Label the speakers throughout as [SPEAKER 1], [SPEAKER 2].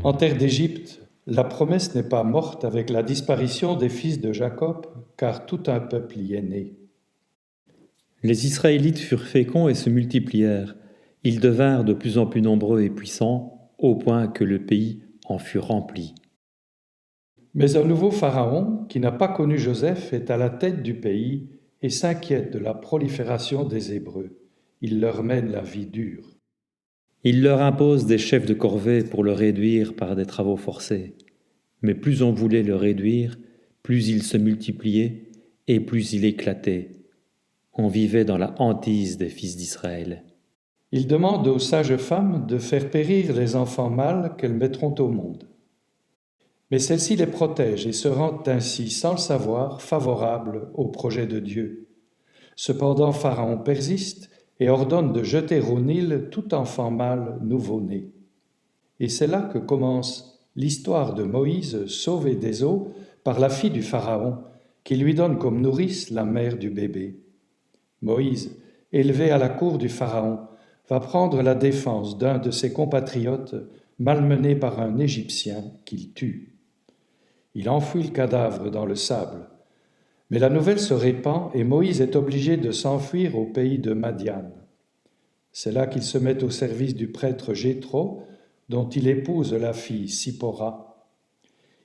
[SPEAKER 1] En terre d'Égypte, la promesse n'est pas morte avec la disparition des fils de Jacob, car tout un peuple y est né.
[SPEAKER 2] Les Israélites furent féconds et se multiplièrent. Ils devinrent de plus en plus nombreux et puissants, au point que le pays en fut rempli.
[SPEAKER 1] Mais un nouveau pharaon, qui n'a pas connu Joseph, est à la tête du pays et s'inquiète de la prolifération des Hébreux. Il leur mène la vie dure.
[SPEAKER 2] Il leur impose des chefs de corvée pour le réduire par des travaux forcés. Mais plus on voulait le réduire, plus il se multipliait et plus il éclatait. On vivait dans la hantise des fils d'Israël.
[SPEAKER 1] Il demande aux sages femmes de faire périr les enfants mâles qu'elles mettront au monde. Mais celles-ci les protègent et se rendent ainsi, sans le savoir, favorables au projet de Dieu. Cependant, Pharaon persiste et ordonne de jeter au Nil tout enfant mâle nouveau-né. Et c'est là que commence l'histoire de Moïse sauvé des eaux par la fille du Pharaon, qui lui donne comme nourrice la mère du bébé. Moïse, élevé à la cour du Pharaon, va prendre la défense d'un de ses compatriotes malmené par un Égyptien qu'il tue. Il enfouit le cadavre dans le sable. Mais la nouvelle se répand et Moïse est obligé de s'enfuir au pays de Madian. C'est là qu'il se met au service du prêtre Jéthro, dont il épouse la fille Sipora.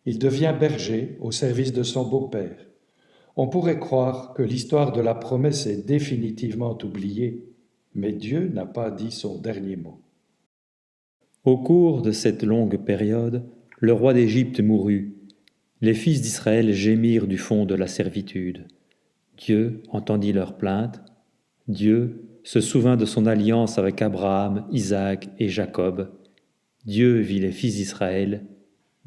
[SPEAKER 1] Il devient berger au service de son beau-père. On pourrait croire que l'histoire de la promesse est définitivement oubliée, mais Dieu n'a pas dit son dernier mot.
[SPEAKER 2] Au cours de cette longue période, le roi d'Égypte mourut. Les fils d'Israël gémirent du fond de la servitude. Dieu entendit leurs plaintes. Dieu se souvint de son alliance avec Abraham, Isaac et Jacob. Dieu vit les fils d'Israël.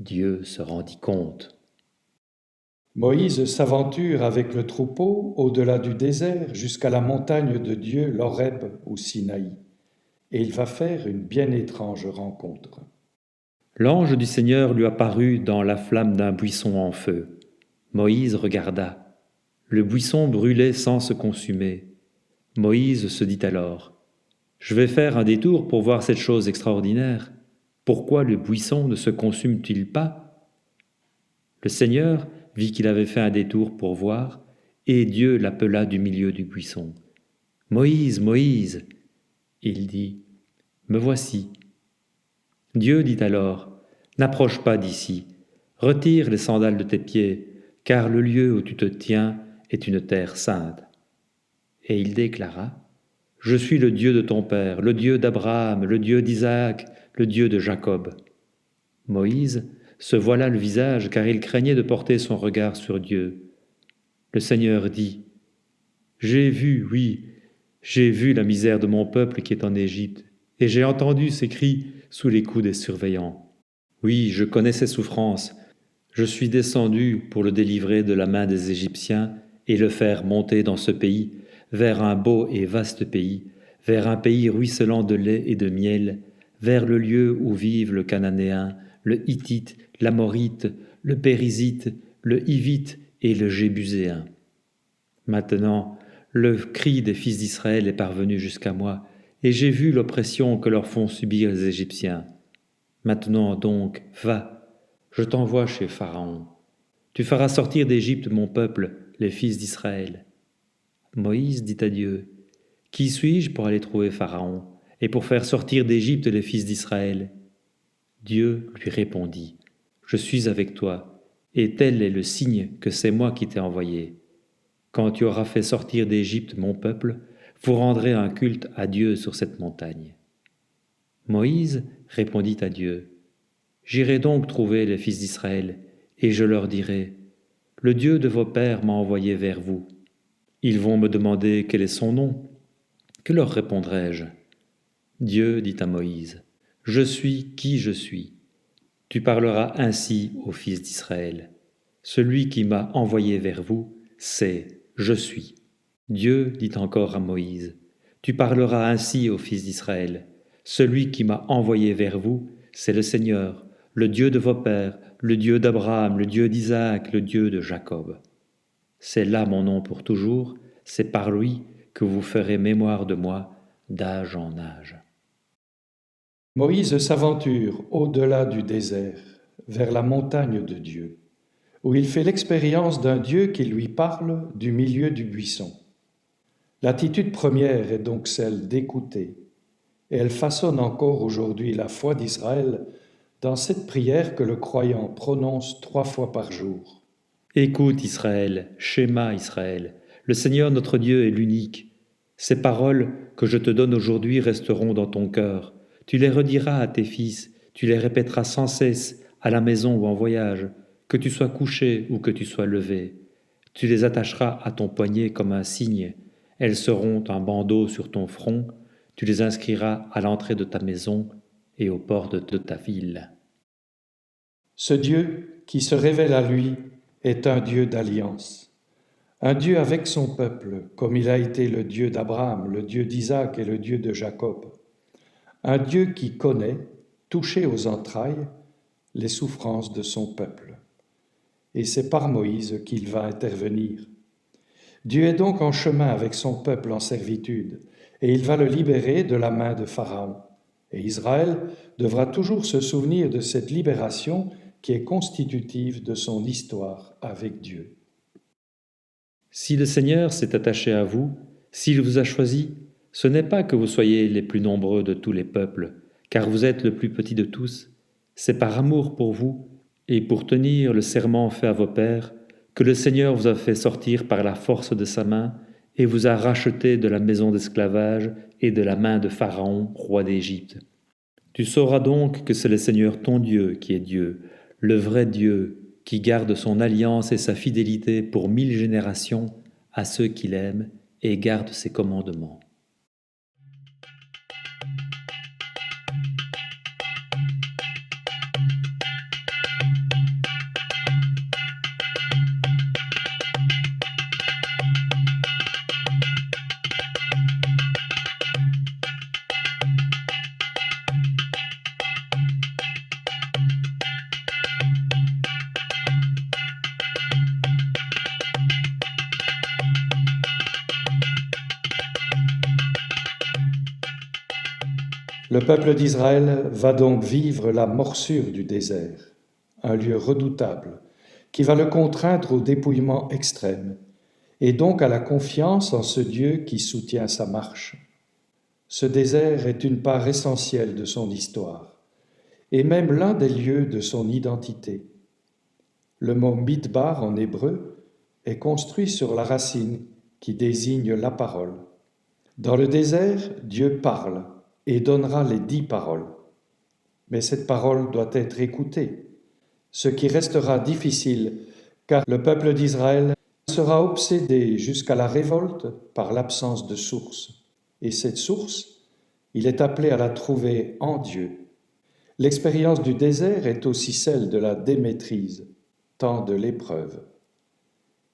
[SPEAKER 2] Dieu se rendit compte.
[SPEAKER 1] Moïse s'aventure avec le troupeau au-delà du désert jusqu'à la montagne de Dieu, l'Horeb ou Sinaï, et il va faire une bien étrange rencontre.
[SPEAKER 2] L'ange du Seigneur lui apparut dans la flamme d'un buisson en feu. Moïse regarda. Le buisson brûlait sans se consumer. Moïse se dit alors, « Je vais faire un détour pour voir cette chose extraordinaire. Pourquoi le buisson ne se consume-t-il pas ?» Le Seigneur vit qu'il avait fait un détour pour voir, et Dieu l'appela du milieu du buisson. « Moïse, Moïse !» Il dit, « Me voici. » Dieu dit alors, « N'approche pas d'ici, retire les sandales de tes pieds, car le lieu où tu te tiens est une terre sainte. » Et il déclara, « Je suis le Dieu de ton père, le Dieu d'Abraham, le Dieu d'Isaac, le Dieu de Jacob. » Moïse se voila le visage, car il craignait de porter son regard sur Dieu. Le Seigneur dit, « J'ai vu, oui, j'ai vu la misère de mon peuple qui est en Égypte, et j'ai entendu ses cris sous les coups des surveillants. Oui, je connais ses souffrances. Je suis descendu pour le délivrer de la main des Égyptiens et le faire monter dans ce pays, vers un beau et vaste pays, vers un pays ruisselant de lait et de miel, vers le lieu où vivent le Cananéen, le Hittite, l'Amorite, le Périzite, le Hivite et le Jébuséen. Maintenant, le cri des fils d'Israël est parvenu jusqu'à moi, et j'ai vu l'oppression que leur font subir les Égyptiens. Maintenant donc, va, je t'envoie chez Pharaon. Tu feras sortir d'Égypte mon peuple, les fils d'Israël. » Moïse dit à Dieu, « Qui suis-je pour aller trouver Pharaon et pour faire sortir d'Égypte les fils d'Israël ?» Dieu lui répondit, « Je suis avec toi, et tel est le signe que c'est moi qui t'ai envoyé. Quand tu auras fait sortir d'Égypte mon peuple, vous rendrez un culte à Dieu sur cette montagne. » Moïse répondit à Dieu, « J'irai donc trouver les fils d'Israël, et je leur dirai, « Le Dieu de vos pères m'a envoyé vers vous. » Ils vont me demander quel est son nom. Que leur répondrai-je ? Dieu dit à Moïse, « Je suis qui je suis. » Tu parleras ainsi aux fils d'Israël. Celui qui m'a envoyé vers vous, c'est « Je suis. » Dieu dit encore à Moïse, « Tu parleras ainsi aux fils d'Israël. Celui qui m'a envoyé vers vous, c'est le Seigneur, le Dieu de vos pères, le Dieu d'Abraham, le Dieu d'Isaac, le Dieu de Jacob. C'est là mon nom pour toujours, c'est par lui que vous ferez mémoire de moi d'âge en âge. »
[SPEAKER 1] Moïse s'aventure au-delà du désert, vers la montagne de Dieu, où il fait l'expérience d'un Dieu qui lui parle du milieu du buisson. L'attitude première est donc celle d'écouter, et elle façonne encore aujourd'hui la foi d'Israël dans cette prière que le croyant prononce 3 fois par jour.
[SPEAKER 2] Écoute Israël, Shema Israël, le Seigneur notre Dieu est l'unique. Ces paroles que je te donne aujourd'hui resteront dans ton cœur. Tu les rediras à tes fils, tu les répéteras sans cesse, à la maison ou en voyage, que tu sois couché ou que tu sois levé. Tu les attacheras à ton poignet comme un signe. Elles seront un bandeau sur ton front. Tu les inscriras à l'entrée de ta maison et aux portes de ta ville.
[SPEAKER 1] Ce Dieu qui se révèle à lui est un Dieu d'alliance, un Dieu avec son peuple, comme il a été le Dieu d'Abraham, le Dieu d'Isaac et le Dieu de Jacob. Un Dieu qui connaît, touché aux entrailles, les souffrances de son peuple. Et c'est par Moïse qu'il va intervenir. Dieu est donc en chemin avec son peuple en servitude, et il va le libérer de la main de Pharaon. Et Israël devra toujours se souvenir de cette libération qui est constitutive de son histoire avec Dieu.
[SPEAKER 2] Si le Seigneur s'est attaché à vous, s'il vous a choisi, ce n'est pas que vous soyez les plus nombreux de tous les peuples, car vous êtes le plus petit de tous. C'est par amour pour vous et pour tenir le serment fait à vos pères que le Seigneur vous a fait sortir par la force de sa main et vous a racheté de la maison d'esclavage et de la main de Pharaon, roi d'Égypte. Tu sauras donc que c'est le Seigneur ton Dieu qui est Dieu, le vrai Dieu, qui garde son alliance et sa fidélité pour 1000 générations à ceux qui l'aiment et gardent ses commandements.
[SPEAKER 1] Le peuple d'Israël va donc vivre la morsure du désert, un lieu redoutable, qui va le contraindre au dépouillement extrême, et donc à la confiance en ce Dieu qui soutient sa marche. Ce désert est une part essentielle de son histoire, et même l'un des lieux de son identité. Le mot midbar en hébreu est construit sur la racine qui désigne la parole. Dans le désert, Dieu parle et donnera les 10 paroles. Mais cette parole doit être écoutée, ce qui restera difficile car le peuple d'Israël sera obsédé jusqu'à la révolte par l'absence de source. Et cette source, il est appelé à la trouver en Dieu. L'expérience du désert est aussi celle de la démaîtrise, temps de l'épreuve.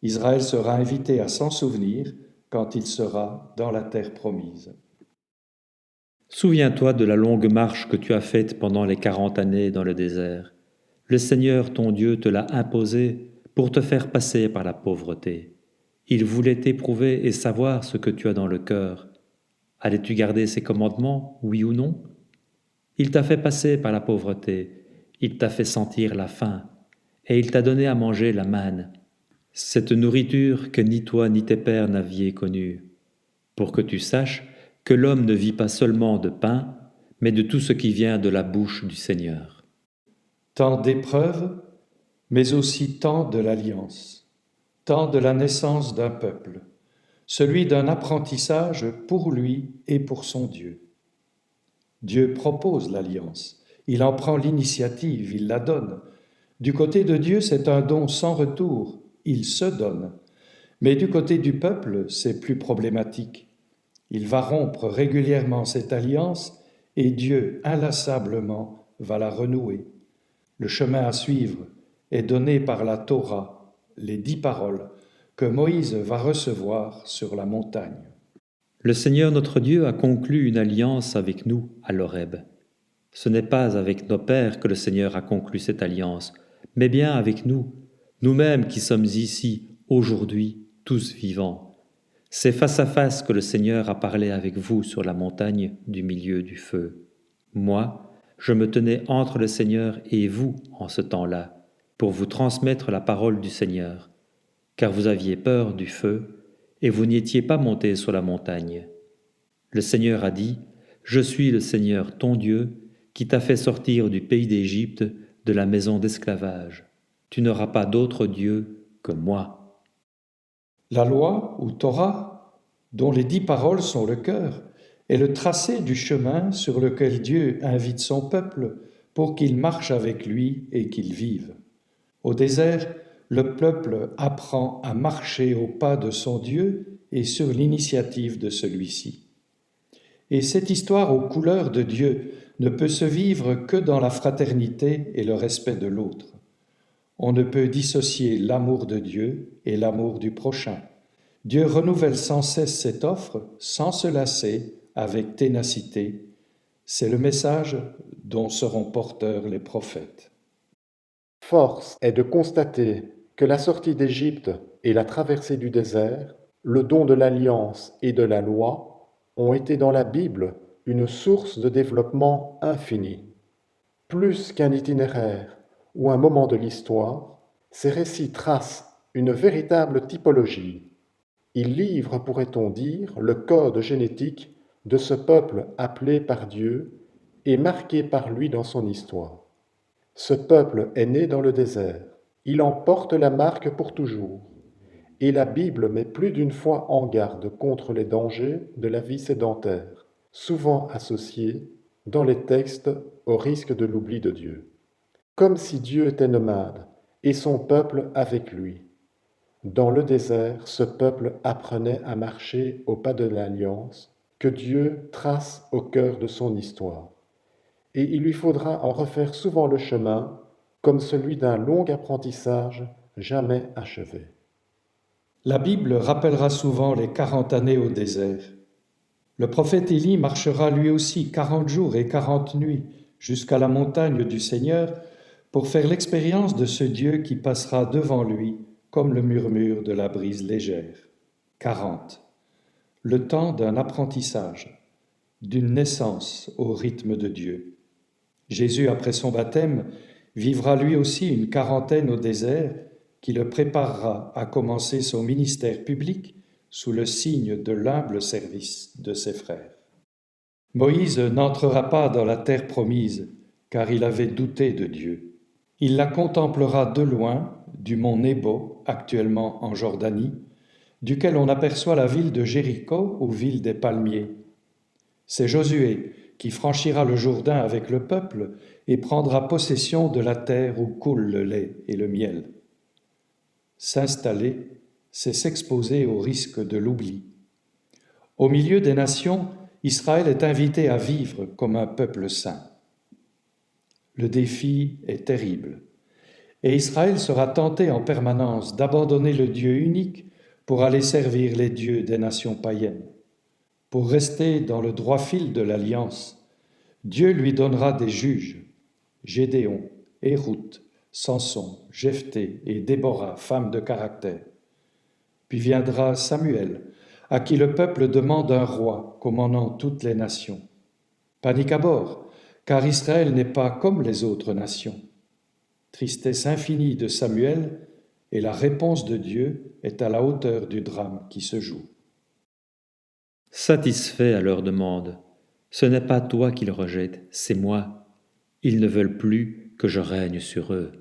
[SPEAKER 1] Israël sera invité à s'en souvenir quand il sera dans la terre promise.
[SPEAKER 2] Souviens-toi de la longue marche que tu as faite pendant les 40 années dans le désert. Le Seigneur ton Dieu te l'a imposée pour te faire passer par la pauvreté. Il voulait t'éprouver et savoir ce que tu as dans le cœur. Allais-tu garder ses commandements, oui ou non? Il t'a fait passer par la pauvreté, il t'a fait sentir la faim, et il t'a donné à manger la manne, cette nourriture que ni toi ni tes pères n'aviez connue, pour que tu saches que l'homme ne vit pas seulement de pain, mais de tout ce qui vient de la bouche du Seigneur.
[SPEAKER 1] Temps d'épreuve, mais aussi temps de l'alliance, temps de la naissance d'un peuple, celui d'un apprentissage pour lui et pour son Dieu. Dieu propose l'alliance, il en prend l'initiative, il la donne. Du côté de Dieu, c'est un don sans retour, il se donne. Mais du côté du peuple, c'est plus problématique. Il va rompre régulièrement cette alliance et Dieu, inlassablement, va la renouer. Le chemin à suivre est donné par la Torah, les 10 paroles que Moïse va recevoir sur la montagne.
[SPEAKER 2] Le Seigneur notre Dieu a conclu une alliance avec nous à l'Horeb. Ce n'est pas avec nos pères que le Seigneur a conclu cette alliance, mais bien avec nous, nous-mêmes qui sommes ici, aujourd'hui, tous vivants. C'est face à face que le Seigneur a parlé avec vous sur la montagne du milieu du feu. Moi, je me tenais entre le Seigneur et vous en ce temps-là, pour vous transmettre la parole du Seigneur, car vous aviez peur du feu, et vous n'y étiez pas monté sur la montagne. Le Seigneur a dit, « Je suis le Seigneur ton Dieu, qui t'a fait sortir du pays d'Égypte, de la maison d'esclavage. Tu n'auras pas d'autre Dieu que moi. »
[SPEAKER 1] La loi, ou Torah, dont les 10 paroles sont le cœur, est le tracé du chemin sur lequel Dieu invite son peuple pour qu'il marche avec lui et qu'il vive. Au désert, le peuple apprend à marcher au pas de son Dieu et sur l'initiative de celui-ci. Et cette histoire aux couleurs de Dieu ne peut se vivre que dans la fraternité et le respect de l'autre. On ne peut dissocier l'amour de Dieu et l'amour du prochain. Dieu renouvelle sans cesse cette offre, sans se lasser, avec ténacité. C'est le message dont seront porteurs les prophètes.
[SPEAKER 3] Force est de constater que la sortie d'Égypte et la traversée du désert, le don de l'alliance et de la loi, ont été dans la Bible une source de développement infini. Plus qu'un itinéraire ou un moment de l'histoire, ces récits tracent une véritable typologie. Ils livrent, pourrait-on dire, le code génétique de ce peuple appelé par Dieu et marqué par lui dans son histoire. Ce peuple est né dans le désert. Il en porte la marque pour toujours. Et la Bible met plus d'une fois en garde contre les dangers de la vie sédentaire, souvent associés, dans les textes, au risque de l'oubli de Dieu. Comme si Dieu était nomade et son peuple avec lui. Dans le désert, ce peuple apprenait à marcher au pas de l'alliance que Dieu trace au cœur de son histoire. Et il lui faudra en refaire souvent le chemin, comme celui d'un long apprentissage jamais achevé.
[SPEAKER 1] La Bible rappellera souvent les 40 années au désert. Le prophète Élie marchera lui aussi 40 jours et 40 nuits jusqu'à la montagne du Seigneur pour faire l'expérience de ce Dieu qui passera devant lui comme le murmure de la brise légère. 40. Le temps d'un apprentissage, d'une naissance au rythme de Dieu. Jésus, après son baptême, vivra lui aussi une quarantaine au désert qui le préparera à commencer son ministère public sous le signe de l'humble service de ses frères. Moïse n'entrera pas dans la terre promise, car il avait douté de Dieu. Il la contemplera de loin, du mont Nebo, actuellement en Jordanie, duquel on aperçoit la ville de Jéricho ou ville des palmiers. C'est Josué qui franchira le Jourdain avec le peuple et prendra possession de la terre où coule le lait et le miel. S'installer, c'est s'exposer au risque de l'oubli. Au milieu des nations, Israël est invité à vivre comme un peuple saint. Le défi est terrible, et Israël sera tenté en permanence d'abandonner le Dieu unique pour aller servir les dieux des nations païennes. Pour rester dans le droit fil de l'alliance, Dieu lui donnera des juges, Gédéon, Éhout, Samson, Jephthé et Déborah, femmes de caractère. Puis viendra Samuel, à qui le peuple demande un roi commandant toutes les nations. Panique à bord, car Israël n'est pas comme les autres nations. Tristesse infinie de Samuel, et la réponse de Dieu est à la hauteur du drame qui se joue.
[SPEAKER 2] Satisfait à leur demande, ce n'est pas toi qu'ils rejettent, c'est moi. Ils ne veulent plus que je règne sur eux.